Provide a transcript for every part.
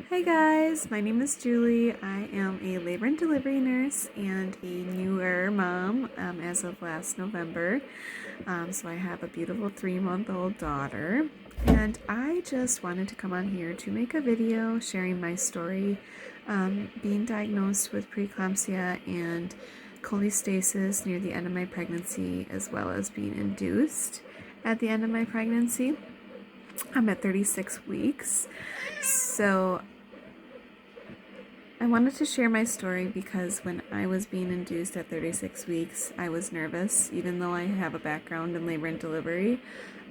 Hi guys, my name is Julie. I am a labor and delivery nurse and a newer mom as of last November. So I have a beautiful 3-month-old daughter, and I just wanted to come on here to make a video sharing my story, being diagnosed with preeclampsia and cholestasis near the end of my pregnancy, as well as being induced at the end of my pregnancy. I'm at 36 weeks. So I wanted to share my story because when I was being induced at 36 weeks, I was nervous, even though I have a background in labor and delivery.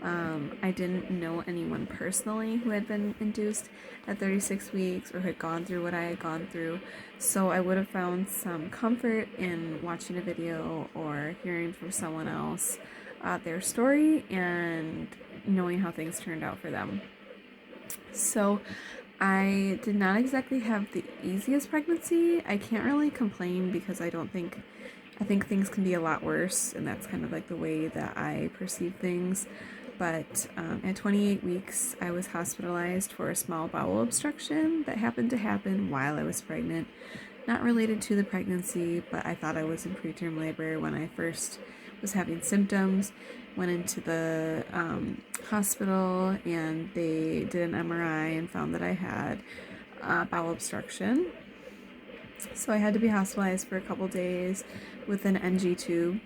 I didn't know anyone personally who had been induced at 36 weeks or had gone through what I had gone through, so I would have found some comfort in watching a video or hearing from someone else their story and knowing how things turned out for them. So I did not exactly have the easiest pregnancy. I can't really complain because I think things can be a lot worse, and that's kind of like the way that I perceive things. But at 28 weeks, I was hospitalized for a small bowel obstruction that happened to happen while I was pregnant. Not related to the pregnancy, but I thought I was in preterm labor when I first was having symptoms. Went into the hospital and they did an MRI and found that I had bowel obstruction. So I had to be hospitalized for a couple days with an NG tube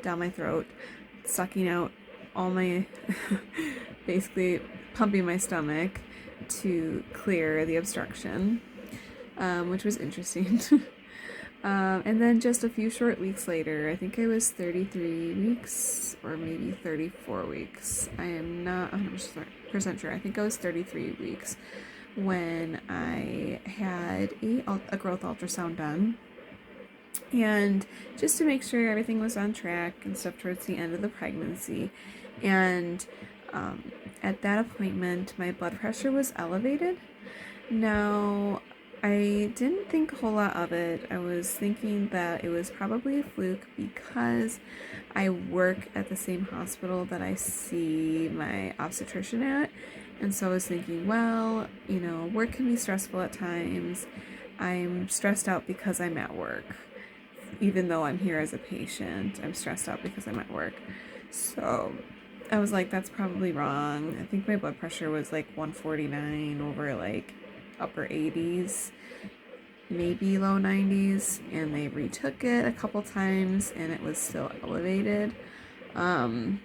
down my throat, sucking out all my, basically pumping my stomach to clear the obstruction, which was interesting. And then just a few short weeks later, I think I was 33 weeks or maybe 34 weeks. I am not 100% sure. I think I was 33 weeks when I had a growth ultrasound done. And just to make sure everything was on track and stuff towards the end of the pregnancy. And at that appointment, my blood pressure was elevated. Now, I didn't think a whole lot of it. I was thinking that it was probably a fluke because I work at the same hospital that I see my obstetrician at. And so I was thinking, well, work can be stressful at times. I'm stressed out because I'm at work. Even though I'm here as a patient, I'm stressed out because I'm at work. So I was like, that's probably wrong. I think my blood pressure was like 149 over like upper 80s, maybe low 90s, and they retook it a couple times and it was still elevated. And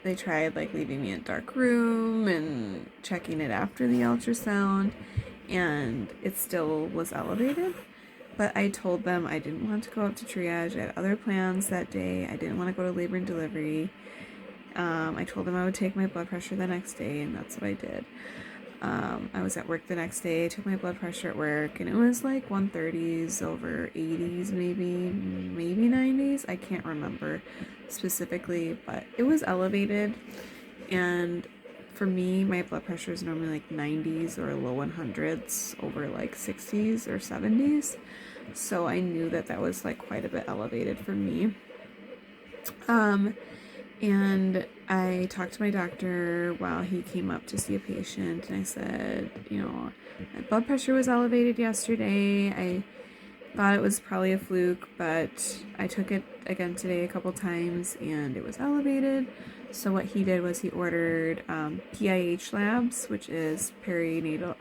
they tried like leaving me in a dark room and checking it after the ultrasound, and it still was elevated. But I told them I didn't want to go up to triage. I had other plans that day. I didn't want to go to labor and delivery. I told them I would take my blood pressure the next day, and that's what I did. I was at work the next day, took my blood pressure at work, and it was like 130s over 80s, maybe 90s. I can't remember specifically, but it was elevated. And for me, my blood pressure is normally like 90s or low 100s over like 60s or 70s. So I knew that that was like quite a bit elevated for me. And I talked to my doctor while he came up to see a patient, and I said, my blood pressure was elevated yesterday. I thought it was probably a fluke, but I took it again today a couple times and it was elevated. So what he did was he ordered PIH labs, which is prenatal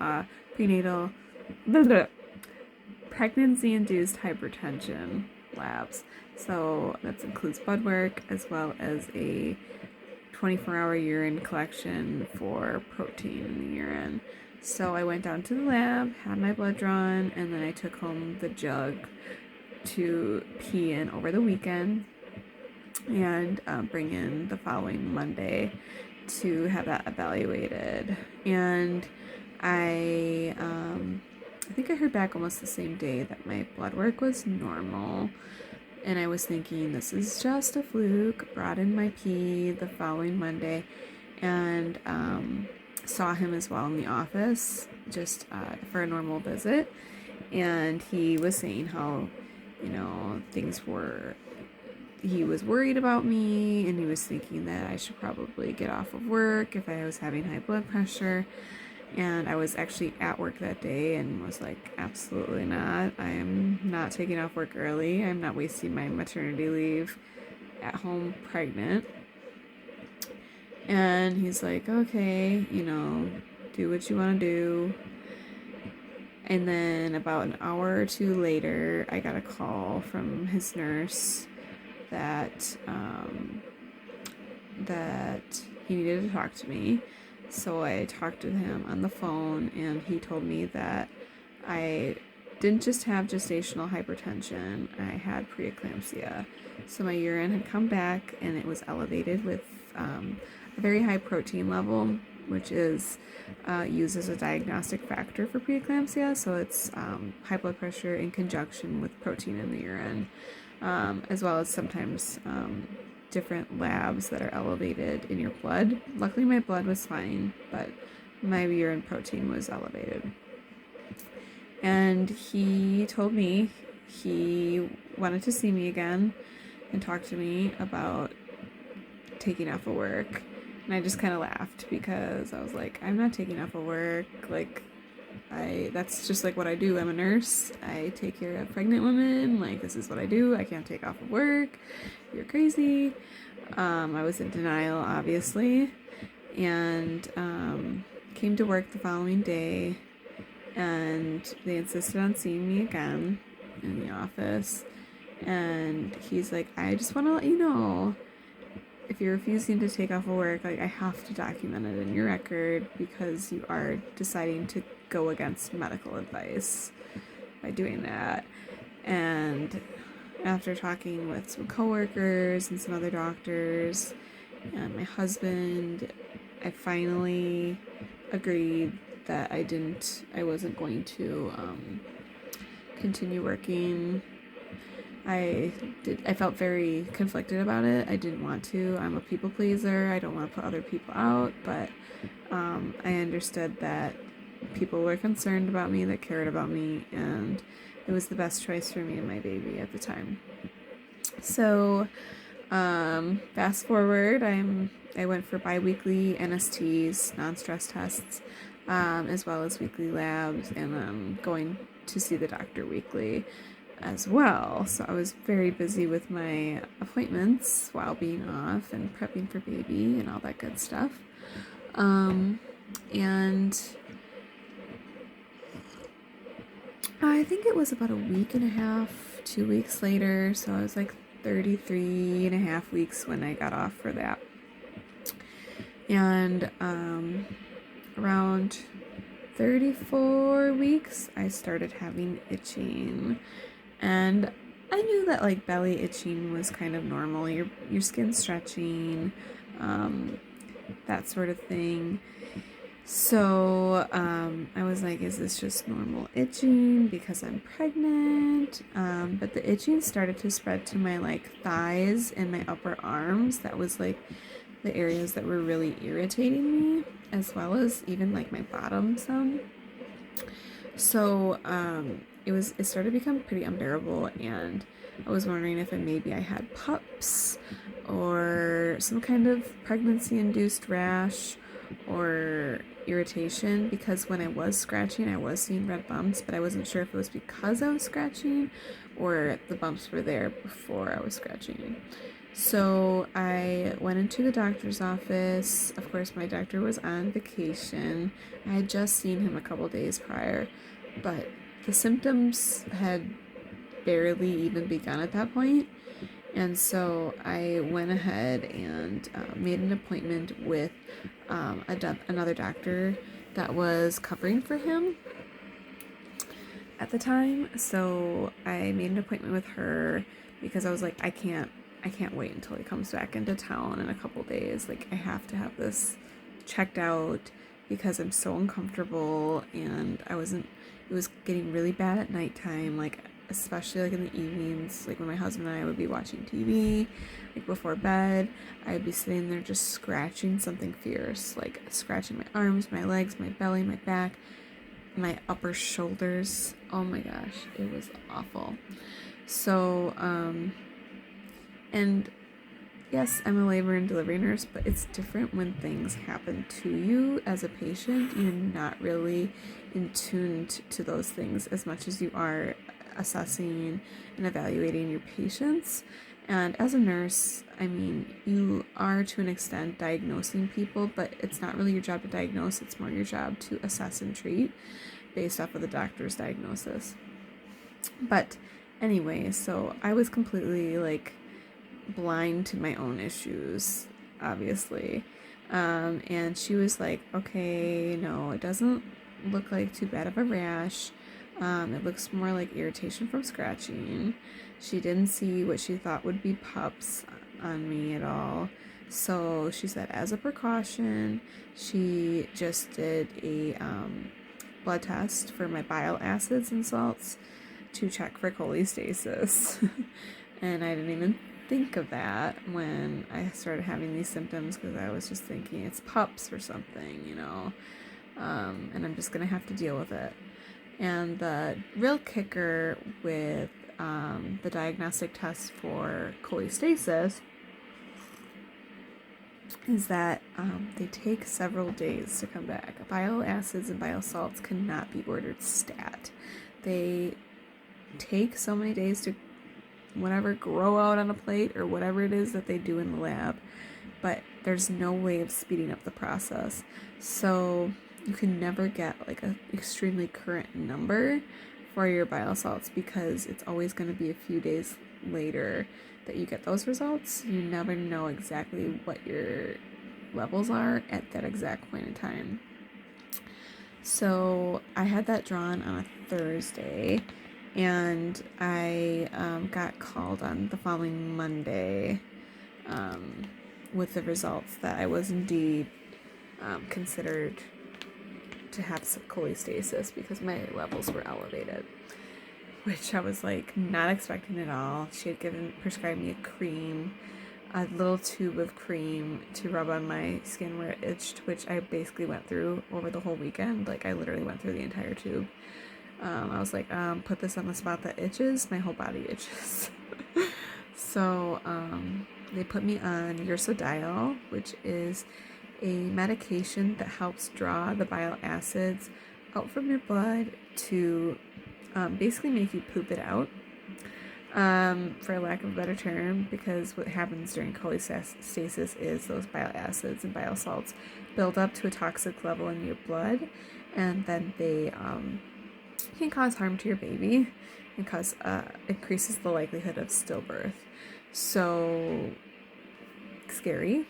pregnancy-induced hypertension labs. So that includes blood work as well as a 24-hour urine collection for protein in the urine. So I went down to the lab, had my blood drawn, and then I took home the jug to pee in over the weekend and bring in the following Monday to have that evaluated. And I think I heard back almost the same day that my blood work was normal. And I was thinking, this is just a fluke. Brought in my pee the following Monday and saw him as well in the office just for a normal visit. And he was saying how, he was worried about me, and he was thinking that I should probably get off of work if I was having high blood pressure. And I was actually at work that day and was like, absolutely not. I am not taking off work early. I'm not wasting my maternity leave at home pregnant. And he's like, okay, do what you want to do. And then about an hour or two later, I got a call from his nurse that that he needed to talk to me. So I talked to him on the phone, and he told me that I didn't just have gestational hypertension, I had preeclampsia. So my urine had come back, and it was elevated with a very high protein level, which is used as a diagnostic factor for preeclampsia. So it's high blood pressure in conjunction with protein in the urine, as well as sometimes different labs that are elevated in your blood. Luckily, my blood was fine, but my urine protein was elevated. And he told me he wanted to see me again and talk to me about taking off of work. And I just kind of laughed because I was like, I'm not taking off of work. Like, that's just like what I do. I'm a nurse. I take care of pregnant women. Like, this is what I do. I can't take off of work. You're crazy. I was in denial, obviously, and came to work the following day, and they insisted on seeing me again in the office. And he's like, I just want to let you know, if you're refusing to take off of work, like, I have to document it in your record because you are deciding to go against medical advice by doing that. And after talking with some coworkers and some other doctors and my husband, I finally agreed that I wasn't going to continue working. I felt very conflicted about it. I didn't want to. I'm a people pleaser. I don't want to put other people out, but I understood that people were concerned about me, that cared about me, and it was the best choice for me and my baby at the time. So fast forward, I went for bi-weekly NSTs, non-stress tests, as well as weekly labs, and I'm going to see the doctor weekly as well. So I was very busy with my appointments while being off and prepping for baby and all that good stuff. And I think it was about a week and a half, 2 weeks later, so I was like 33 and a half weeks when I got off for that. And around 34 weeks, I started having itching. And I knew that like belly itching was kind of normal, your skin stretching, that sort of thing. So I was like, is this just normal itching because I'm pregnant? But the itching started to spread to my like thighs and my upper arms. That was like the areas that were really irritating me, as well as even like my bottom some. So it started to become pretty unbearable, and I was wondering if maybe I had PUPS or some kind of pregnancy-induced rash or irritation, because when I was scratching, I was seeing red bumps, but I wasn't sure if it was because I was scratching or the bumps were there before I was scratching. So I went into the doctor's office. Of course, my doctor was on vacation. I had just seen him a couple days prior, but the symptoms had barely even begun at that point. And so I went ahead and made an appointment with another doctor that was covering for him at the time. So I made an appointment with her because I was like, I can't wait until he comes back into town in a couple days. Like, I have to have this checked out because I'm so uncomfortable, and it was getting really bad at nighttime, like especially like in the evenings, like when my husband and I would be watching TV, like before bed, I'd be sitting there just scratching something fierce, like scratching my arms, my legs, my belly, my back, my upper shoulders. Oh my gosh, it was awful. So, and yes, I'm a labor and delivery nurse, but it's different when things happen to you as a patient. You're not really in tune to those things as much as you are assessing and evaluating your patients. And as a nurse, I mean, you are to an extent diagnosing people, but it's not really your job to diagnose, it's more your job to assess and treat based off of the doctor's diagnosis. But anyway, so I was completely like blind to my own issues, obviously. And she was like, okay, no, it doesn't look like too bad of a rash. It looks more like irritation from scratching. She didn't see what she thought would be pups on me at all. So she said, as a precaution, she just did a blood test for my bile acids and salts to check for cholestasis. And I didn't even think of that when I started having these symptoms, because I was just thinking it's pups or something, and I'm just gonna have to deal with it. And the real kicker with the diagnostic test for cholestasis is that they take several days to come back. Bile acids and bile salts cannot be ordered stat. They take so many days to whatever grow out on a plate or whatever it is that they do in the lab, but there's no way of speeding up the process. So you can never get like an extremely current number for your bile salts, because it's always going to be a few days later that you get those results. You never know exactly what your levels are at that exact point in time. So I had that drawn on a Thursday, and I got called on the following Monday with the results that I was indeed considered to have some cholestasis because my levels were elevated, which I was like not expecting at all. She had prescribed me a cream, a little tube of cream to rub on my skin where it itched, which I basically went through over the whole weekend. Like I literally went through the entire tube. I was like, put this on the spot that itches. My whole body itches. So they put me on ursodiol, which is a medication that helps draw the bile acids out from your blood to basically make you poop it out, for lack of a better term, because what happens during cholestasis is those bile acids and bile salts build up to a toxic level in your blood, and then they can cause harm to your baby and increases the likelihood of stillbirth. So scary.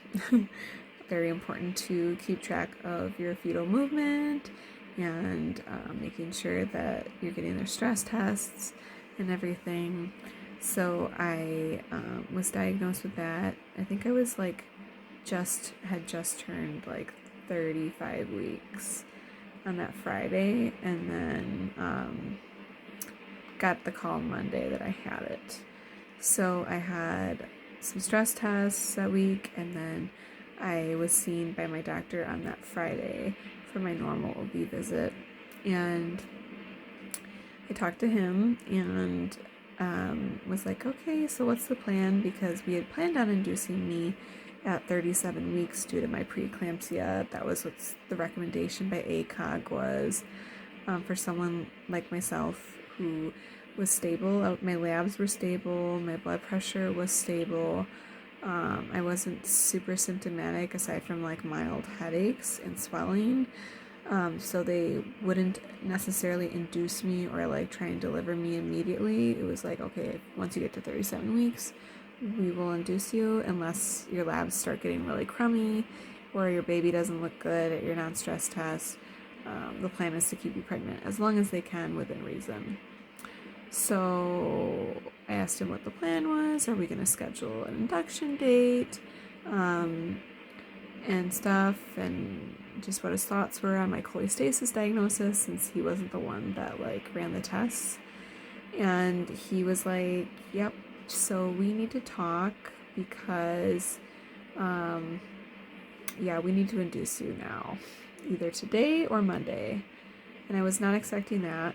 Very important to keep track of your fetal movement and making sure that you're getting their stress tests and everything. So I was diagnosed with that. I think I was like had just turned like 35 weeks on that Friday, and then got the call Monday that I had it. So I had some stress tests that week, and then I was seen by my doctor on that Friday for my normal OB visit, and I talked to him and was like, okay, so what's the plan? Because we had planned on inducing me at 37 weeks due to my preeclampsia. That was what's the recommendation by ACOG was, for someone like myself who was stable. My labs were stable, my blood pressure was stable. I wasn't super symptomatic aside from like mild headaches and swelling. So they wouldn't necessarily induce me or like try and deliver me immediately. It was like, okay, once you get to 37 weeks, we will induce you unless your labs start getting really crummy or your baby doesn't look good at your non-stress test. The plan is to keep you pregnant as long as they can within reason. So I asked him what the plan was. Are we going to schedule an induction date? And stuff, and just what his thoughts were on my cholestasis diagnosis, since he wasn't the one that like ran the tests. And he was like, yep, so we need to talk because we need to induce you now, either today or Monday. And I was not expecting that.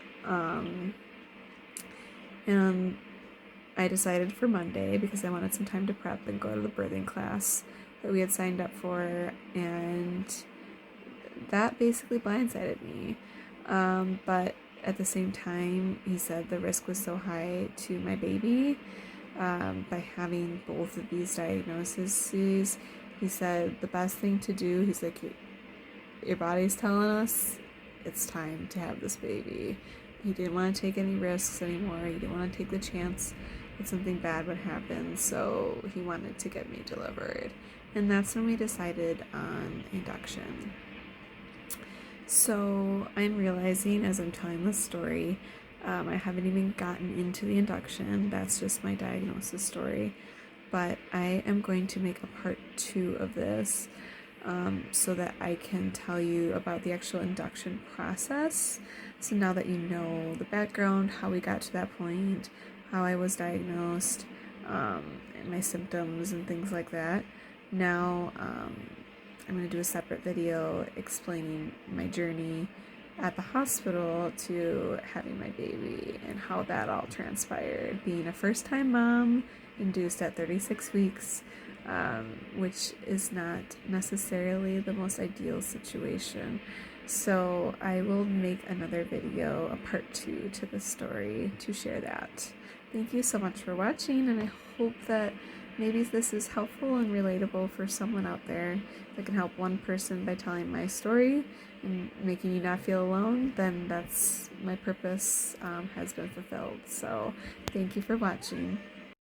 And I decided for Monday because I wanted some time to prep and go to the birthing class that we had signed up for, and that basically blindsided me. But at the same time, he said the risk was so high to my baby by having both of these diagnoses. He said the best thing to do, he's like, your body's telling us it's time to have this baby. He didn't want to take any risks anymore. He didn't want to take the chance that something bad would happen, so he wanted to get me delivered. And that's when we decided on induction. So I'm realizing as I'm telling this story, I haven't even gotten into the induction. That's just my diagnosis story. But I am going to make a part 2 of this so that I can tell you about the actual induction process. So now that you know the background, how we got to that point, how I was diagnosed, and my symptoms and things like that, now I'm going to do a separate video explaining my journey at the hospital to having my baby and how that all transpired. Being a first-time mom, induced at 36 weeks, which is not necessarily the most ideal situation. So I will make another video, a part 2 to the story, to share that. Thank you so much for watching, and I hope that maybe this is helpful and relatable for someone out there. If I can help one person by telling my story and making you not feel alone, then that's my purpose has been fulfilled. So thank you for watching.